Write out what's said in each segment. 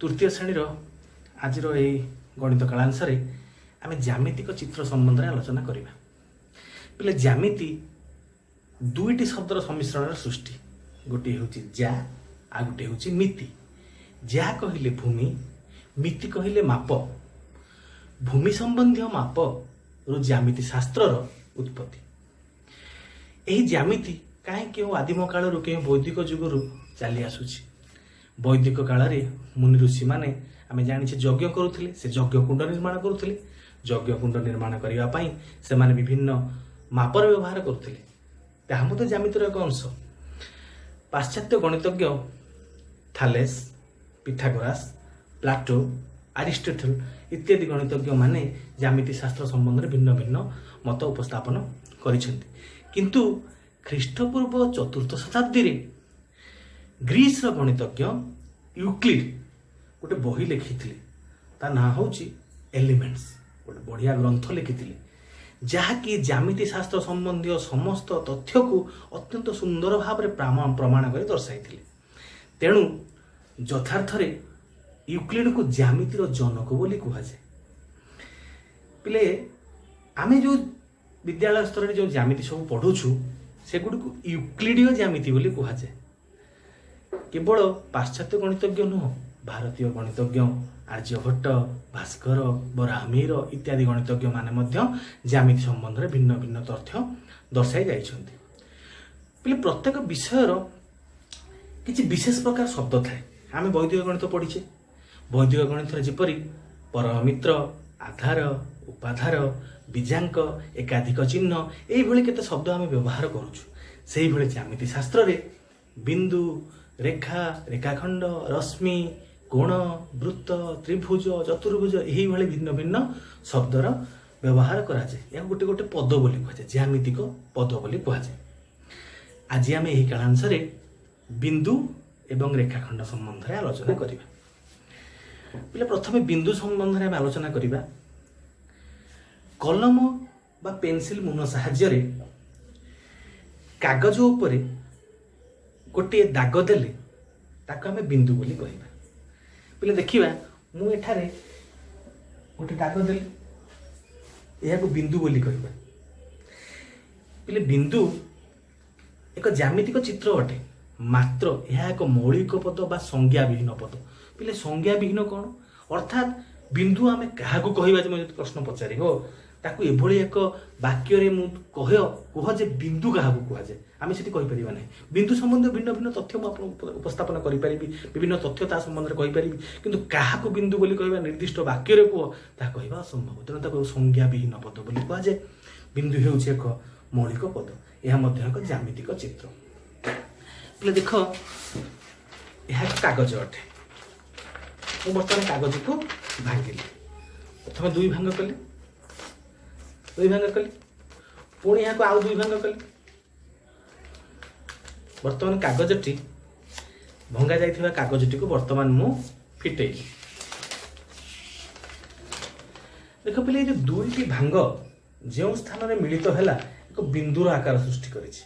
तृतीय श्रेणी आज गणित कालांश आम ज्यामितिक चित्र संबंध में आलोचना करवा। बोले ज्यामिति दुईटी शब्दर सम्मिश्रण सृष्टि, गोटे हूँ जा आ गोटे हूँ मिति। जा कहले भूमि, मिति कहले माप। भूमि संबंधी माप रु ज्यामिति शास्त्र उत्पत्ति। यही ज्यामिति कहीं आदिम काल वैदिक जुगरू चली आसूची। वैदिक काल मुनि ऋषि माने आम जाने यज्ञ करुले, से यज्ञ कुंड निर्माण करुले। यज्ञ कुंड निर्माण करने से माने विभिन्न मापर व्यवहार करुले। ताहा ज्यामितिर एक अंश। पाश्चात्य गणितज्ञ थालेस, पिथागोरास, प्लाटो, अरिस्टोटल इत्यादि गणितज्ञ माने ज्यामिति शास्त्र संबंध में भिन्न भिन्न मत उपस्थापन करिसेंति। किंतु ख्रीष्टपूर्व 4th शताब्दी रे ग्रीस गणितज्ञ यूक्लिड गोटे बही लिखिथिले, ता ना होची एलिमेंट्स। गोटे बढ़िया ग्रंथ लिखिथिले जहाँकि ज्यामिति शास्त्र संबंधी समस्त तथ्य को अत्यंत सुंदर भाव में प्रमाण कर दर्शाई। तेणु यथार्थ यूक्लिड को ज्यामितिर जनक बोली कहुए। पिले आमे जो विद्यालय स्तर जो ज्यामिति सब पढ़ुछु सेगुड़ी को यूक्लिडीय ज्यामिति बोली कहुए। केवल पाश्चात्य गणितज्ञ नुह, भारतीय गणितज्ञ आर्यभट्ट, भास्कर, बराहमीर इत्यादि गणितज्ञ माने मध्य ज्यामिति संबंध में भिन्न भिन्न तथ्य दर्शाई जाइछन्ति। पिले प्रत्येक विषयर किछि विशेष प्रकार शब्द थाए। आमे वैदिक गणित पढ़िछे। वैदिक गणित जेपरि परमित्र, आधार, उपाधार, बीजांक, एकाधिक चिन्ह एई भली केते शब्द आमे व्यवहार करूछु। सेही भली ज्यामिति शास्त्र रे बिंदु, रेखा, रेखाखंड, रश्मि, कोण, वृत्त, त्रिभुज, चतुर्भुज यही भली भिन्न भिन्न शब्दर व्यवहार कराए। या गोटे गोटे पद बोली कहुए, ज्यामितिक पद बोली कहुए। आज आम यही कालांश बिंदु एवं रेखाखंड संबंध में आलोचना करवा। बोले प्रथमे बिंदु संबंध में आलोचना करवा। कलम बा पेंसिल मुन साहाय्य कागज उपरे गोटे दाग देले ताको आमे बिंदु बोली कहबा। बोले देखिबा मु एठारे गोटे दाग देले, यह को बिंदु बोली कहबा। बोले बिंदु एक ज्यामितिक चित्र अटे, मात्र यह एक मौलिक पद बा संज्ञा विहीन पद। बोले संज्ञा विहीन कौन अर्थात बिंदु आमे काहाकू कहबा। जे मैं प्रश्न पचारि हो ताकू एभली एक वाक्य रे मु कह जे बिंदु काहाकू कह जाए, आम से कहीपर ना। बिंदु संबंधी भिन्न भिन्न तथ्य मुझे उपस्थापन करी, विभिन्न तथ्य ता संबंध में कहीपरि, किंतु काहाकू बिंदु बोली कहबा निर्दिष्ट वाक्य रे कह ता कहबा असंभव। तेणु ताको संज्ञा विहीन पद बोली कह जाए। बिंदु हेउछि एक मौलिक पद, यह मध्य एक ज्यामितिक चित्र। बोले देख यह कागज अटे। मु बर्तमान कागज को भांगिली, प्रथम 2 भांग कली, 2 भांग कली, पुणी यहाँ को आउ 2 भांग कली। वर्तमान कागजटी भंगा जाइथिबा कागजटी को वर्तमान मु फिटेली। देख पिले जो 2टी भांग जो स्थान में मिलित हैला एक बिंदुर आकार सृष्टि करिछि।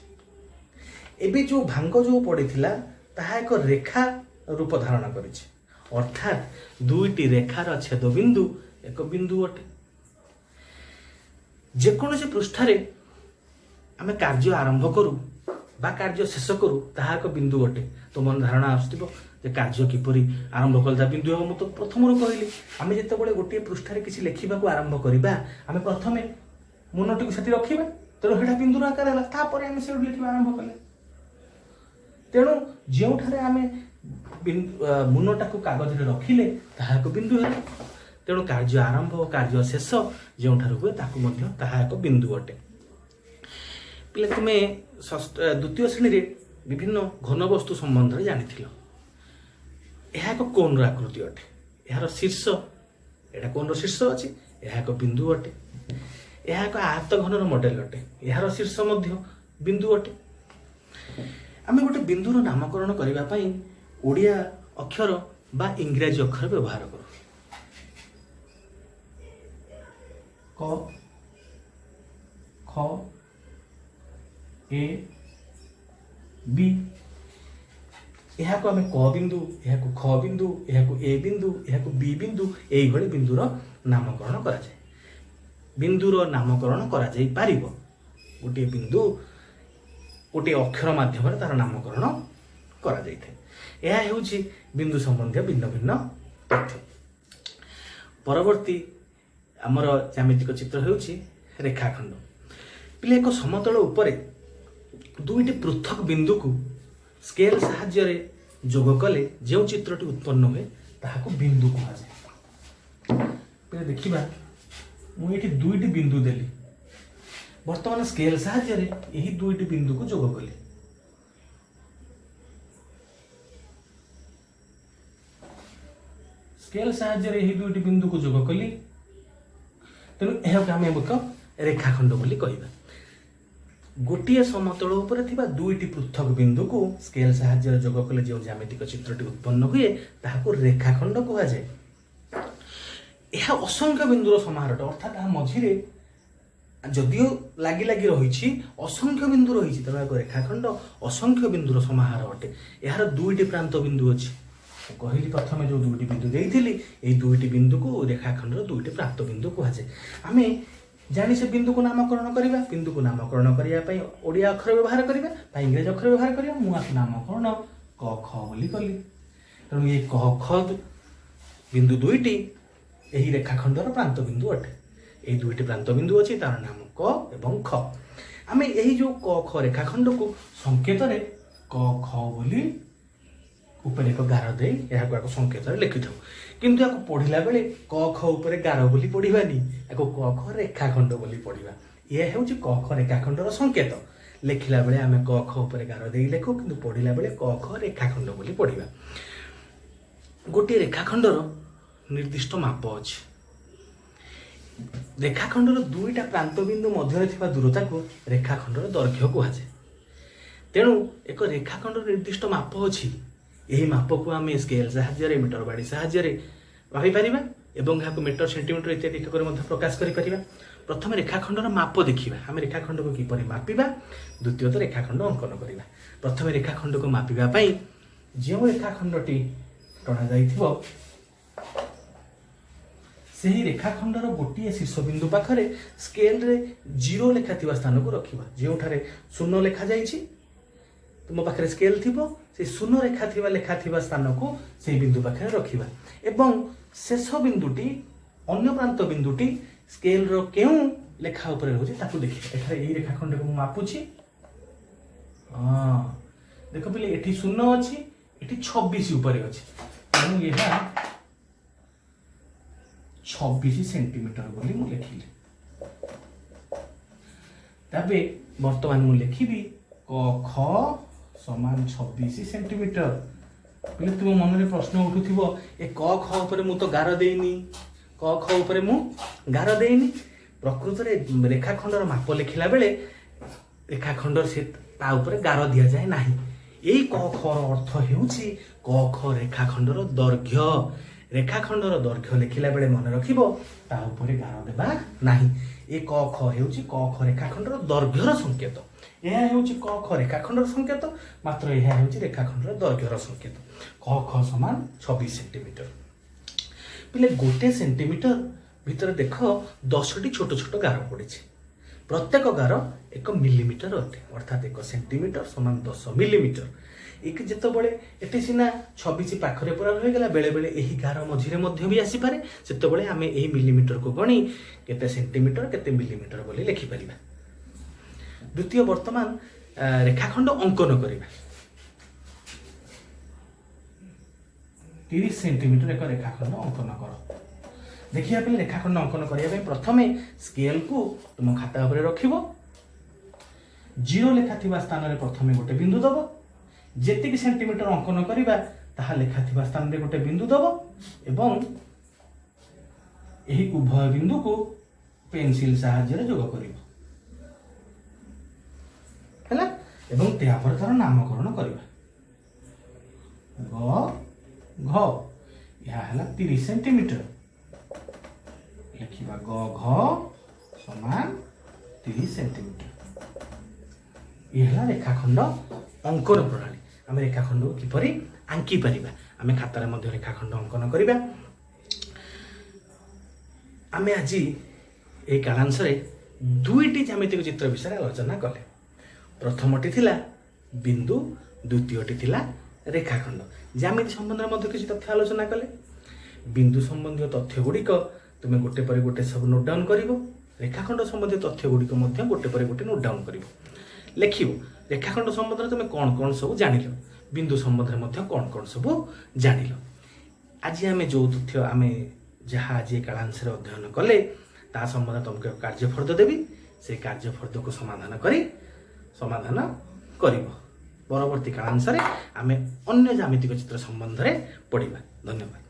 एबे जो भांग जो पड़िथिला ताहा एक रेखा रूप धारण करिछि, अर्थात 2टी रेखार छेद बिंदु एक बिंदु अटे। जेकोसी पृष्ठारे आमे कार्य आरंभ करू बा कार्य शेष करू ताहा एक बिंदु अटे। तो मन धारणा आसुथिबो जे कार्य किपरि आरंभ कलता बिंदु हो। तो प्रथमରୁ कहली आमे जेतेबेले गोटे पृष्ठारे किछि लेखिबाकू आरंभ करिबा, आमे प्रथमे मनटी को सेठी रखिबा। तेणु हेडा बिंदुर आकार हैला, तापर आमे सेठू लेखिबा आरंभ कले। तेणु जेउठारे आमे मुनटा को कागज रे रखिले ताहा एक बिंदु हैला। तेणु कार्य आरंभ और कार्य शेष जेउठारे हुए ताकू मध्य ताहा एक बिंदु अटे। पिले तुमे 2य श्रेणी रे विभिन्न घन वस्तु संबंध में जानी। यह एक कोन आकृति अटे, यार शीर्ष एटा कोन शीर्ष अच्छी, यह एक बिंदु अटे। यह एक आयत घनर मॉडल अटे, यार शीर्ष मध्य बिंदु अटे। आम गोटे बिंदुर नामकरण करने ओडिया अक्षर बा इंग्राजी अक्षर व्यवहार करूँ। क, ख, ए, बी यहाँ को आम क बिंदु, यहाँ को ख बिंदु, यहाँ को ए बिंदु, यहाँ को बी बिंदु, यही बिंदुर नामकरण करा जाए। बिंदुर नामकरण करा जाई पारिबो। गोटे बिंदु गोटे अक्षर माध्यम तार नामकरण करा जाइथे। यह हेउछि बिंदु संबंधी भिन्न भिन्न तथ्य। परवर्ती आमर ज्यामितिक चित्र हेउछि रेखाखंड। पिले एक समतल उपरे दुईटी पृथक बिंदु को स्केल साहाय्य रे जोग कले जो चित्रटी उत्पन्न हुए ताहाको बिंदु कहा जाए। पिले देखिबा मु एठी दुईटी बिंदु देली, वर्तमान स्केल साहाय्य रे यही दुईटी बिंदु को जोग कली। स्केल साहाय्य रे यही दुईटी बिंदु को जोग कली, तेणु यह आम एक रेखाखंड बोली कहबा। गोटे समतल उपरे थिबा दुईटी पृथक बिंदु को स्केल साहाय्य रे जोग कले जो ज्यामितिक चित्रटी उत्पन्न हुए ताहाको रेखाखंड कहा जाए। यह असंख्य बिंदुर समाहार अर्थात मझिरे जदियो लागी लागी रही असंख्य बिंदु रही, तेणु एक रेखाखंड असंख्य बिंदुर समाहार अटे। यार दुईटी प्रांत बिंदु अच्छी कहली प्रथम जो दुईटी बिंदु देइथिली, एई दुईटी बिंदु को रेखाखंडर दुईटी प्रांत बिंदु कहा जाए। आमे जानी से बिंदु को नामकरण करिबा। बिंदु को नामकरण करिया पई ओडिया अक्षर व्यवहार करिबा, पई इंग्रजी अक्षर व्यवहार करिबा। मु आक नामकरण क ख बोली कली। तेणु ये क ख बिंदु दुईटी एही रेखाखंडर प्रांत बिंदु अटे। এই দুইটি প্রান্ত বিন্দু আছে, তার নাম ক এবং খ। আমি এই যে ক খ রেখাখণ্ডକୁ সংকেতরে ক খ ବୋଲି ଉପରେ ଏକ ଗାର ଦେଇ ଏହାକୁ ଏକ ସଂକେତରେ ଲେଖିଥାଉ। କିନ୍ତୁ ଏହାକୁ ପଢ଼ିଲା ବେଳେ କ ଖ ଉପରେ ଗାର ବୋଲି ପଢ଼ିବାନି, ଏହାକୁ କ ଖ ରେଖାଖଣ୍ଡ ବୋଲି ପଢ଼ିବା। ଏହା ହେଉଛି କ ଖ ରେଖାଖଣ୍ଡର ସଂକେତ। ଲେଖିଲା ବେଳେ ଆମେ କ ଖ ଉପରେ ଗାର ଦେଇ ଲେଖୁ, କିନ୍ତୁ ପଢ଼ିଲା ବେଳେ କ ଖ ରେଖାଖଣ୍ଡ ବୋଲି ପଢ଼ିବା। ଗୋଟିଏ ରେଖାଖଣ୍ଡର ନିର୍ଦ୍ଦିଷ୍ଟ ମାପ ଅଛି। रेखाखंडर दुईटा प्रांत बिंदु मध्य थिबा दूरता को रेखाखंडर दैर्घ्य कहुए। तेणु एक रेखाखंडर निर्दिष्ट माप अछि। यही माप को आम स्केल साहाय्य मीटर बाड़ी साहाय्य भाई पारिबा एवं यहाँ मीटर सेंटीमीटर इत्यादि प्रकाश करि परिबा। प्रथम रेखाखंडर माप देखिबा, आम रेखाखंड को किपरि मापिबा। द्वितीयत रेखाखंड अंकन करिबा। प्रथम रेखाखंड को मापिबा पई जो रेखाखंडटी टणा जाइथिबो ସେହି ରେଖାଖଣ୍ଡର ଗୋଟିଏ ଶୀର୍ଷବିନ୍ଦୁ ପାଖରେ ସ୍କେଲରେ 0 ଲେଖାଥିବା ସ୍ଥାନକୁ ରଖିବା। ଯେଉଁଠାରେ 0 ଲେଖାଯାଇଛି ତୁମ ପାଖରେ ସ୍କେଲ ଥିବ, ସେ 0 ଲେଖାଥିବା ସ୍ଥାନକୁ ସେହି ବିନ୍ଦୁ ପାଖରେ ରଖିବା ଏବଂ ଶେଷ ବିନ୍ଦୁଟି ଅନ୍ୟ ପ୍ରାନ୍ତ ବିନ୍ଦୁଟି ସ୍କେଲର କେଉଁ ଲେଖା ଉପରେ ରହୁଛି ତାକୁ ଦେଖିବା। ଏଠାରେ ଏହି ରେଖାଖଣ୍ଡକୁ ମୁଁ ମାପୁଛି। ଦେଖ ପିଲେ ଏଠି 0 ଅଛି, ଏଠି 26 ଉପରେ ଅଛି। ତେଣୁ ଏହା 26 सेंटीमीटर बोली मु लिखिली। तबे वर्तमान मु लिखिबी क ख समान 26 सेंटीमीटर। पहले तुम मन में प्रश्न उठुथिबो ए क ख ऊपर मु तो गार देइनी, क ख ऊपर मु गार देइनी। प्रकृत रे रेखाखंडर माप लिखिला बेले रेखाखंडर से ता ऊपर गार दिया जाए नाही। एई क ख र अर्थ हेउची क ख रेखाखंडर दैर्घ्य। रेखाखंडर दैर्घ्य लिखिला बेले मन रखिबो ता ऊपर गार देबा नाही। ए क ख हेउची क ख रेखाखंडर दैर्घ्यर संकेत। यह हेउची क ख रेखाखंडर संकेत, मात्र यह हेउची रेखाखंडर दैर्घ्यर संकेत। क ख समान 26 सेंटीमीटर। पिले गोटे सेंटीमीटर भितर देख 10टी छोट छोट गार पड़िछि। प्रत्येक गार 1 मिलीमीटर अटे, अर्थात 1 सेंटीमीटर समान 10 मिलीमीटर। एक जितेबाला ये सीना 26 पाखरे पूरा रहीगला, बेले बेले यही गार मझिरे मध्य भी आसीपे। से आम यही मिलीमीटर को गणी केते सेंटीमीटर केते मिलीमीटर बोली लिखिपर। द्वितीय वर्तमान रेखाखंड अंकन करवा। 30 सेंटीमीटर एक रेखाखंड अंकन कर। देखिए पे रेखाखंड अंकन करने प्रथम स्केल को तुम खाता उपर रखिब। 0 लेखा स्थान में प्रथम गोटे बिंदु दब। जेतिक सेंटीमीटर अंकन करिबा ताहा लेखा थिबा स्थान रे गोटे बिंदु दब एवं एही उभय बिंदु को पेंसिल सहाय्य रे जोग करिब। हैला एवं त्या पर तार नामकरण करिबा। ग घ या हैला 30 सेंटीमीटर लिखिबा। ग घ समान 30 सेंटीमीटर। यह रेखाखंड अंकन प्रणाली। ଆମେ ରେଖାଖଣ୍ଡକୁ କିପରି ଆଙ୍କି ପାରିବା ଆମେ ଖାତାରେ ମଧ୍ୟ ରେଖାଖଣ୍ଡ ଅଙ୍କନ କରିବା। ଆମେ ଆଜି ଏହି କାଳାଂଶରେ ଦୁଇଟି ଜ୍ୟାମିତିକ ଚିତ୍ର ବିଷୟରେ ଆଲୋଚନା କଲେ। ପ୍ରଥମଟି ଥିଲା ବିନ୍ଦୁ, ଦ୍ୱିତୀୟଟି ଥିଲା ରେଖାଖଣ୍ଡ। ଜ୍ୟାମିତି ସମ୍ବନ୍ଧରେ ମଧ୍ୟ କିଛି ତଥ୍ୟ ଆଲୋଚନା କଲେ। ବିନ୍ଦୁ ସମ୍ବନ୍ଧୀୟ ତଥ୍ୟ ଗୁଡ଼ିକ ତୁମେ ଗୋଟେ ପରେ ଗୋଟେ ସବୁ ନୋଟ୍ ଡାଉନ୍ କରିବ। ରେଖାଖଣ୍ଡ ସମ୍ବନ୍ଧୀୟ ତଥ୍ୟ ଗୁଡ଼ିକ ମଧ୍ୟ ଗୋଟେ ପରେ ଗୋଟେ ନୋଟ୍ ଡାଉନ୍ କରିବ। ଲେଖିବ ରେଖାଖଣ୍ଡ ସମ୍ବନ୍ଧରେ ତୁମେ କ'ଣ କ'ଣ ସବୁ ଜାଣିଲ, ବିନ୍ଦୁ ସମ୍ବନ୍ଧରେ ମଧ୍ୟ କ'ଣ କ'ଣ ସବୁ ଜାଣିଲ। ଆଜି ଆମେ ଯେଉଁ ତଥ୍ୟ ଆମେ ଯାହା ଆଜି ଏ କାଳାଂଶରେ ଅଧ୍ୟୟନ କଲେ ତା ସମ୍ବନ୍ଧରେ ତୁମକୁ ଏକ କାର୍ଯ୍ୟଫର୍ଦ୍ଦ ଦେବି। ସେହି କାର୍ଯ୍ୟଫର୍ଦ୍ଦକୁ ସମାଧାନ କରିବ। ପରବର୍ତ୍ତୀ କାଳାଂଶରେ ଆମେ ଅନ୍ୟ ଜ୍ୟାମିତିକ ଚିତ୍ର ସମ୍ବନ୍ଧରେ ପଢ଼ିବା। ଧନ୍ୟବାଦ।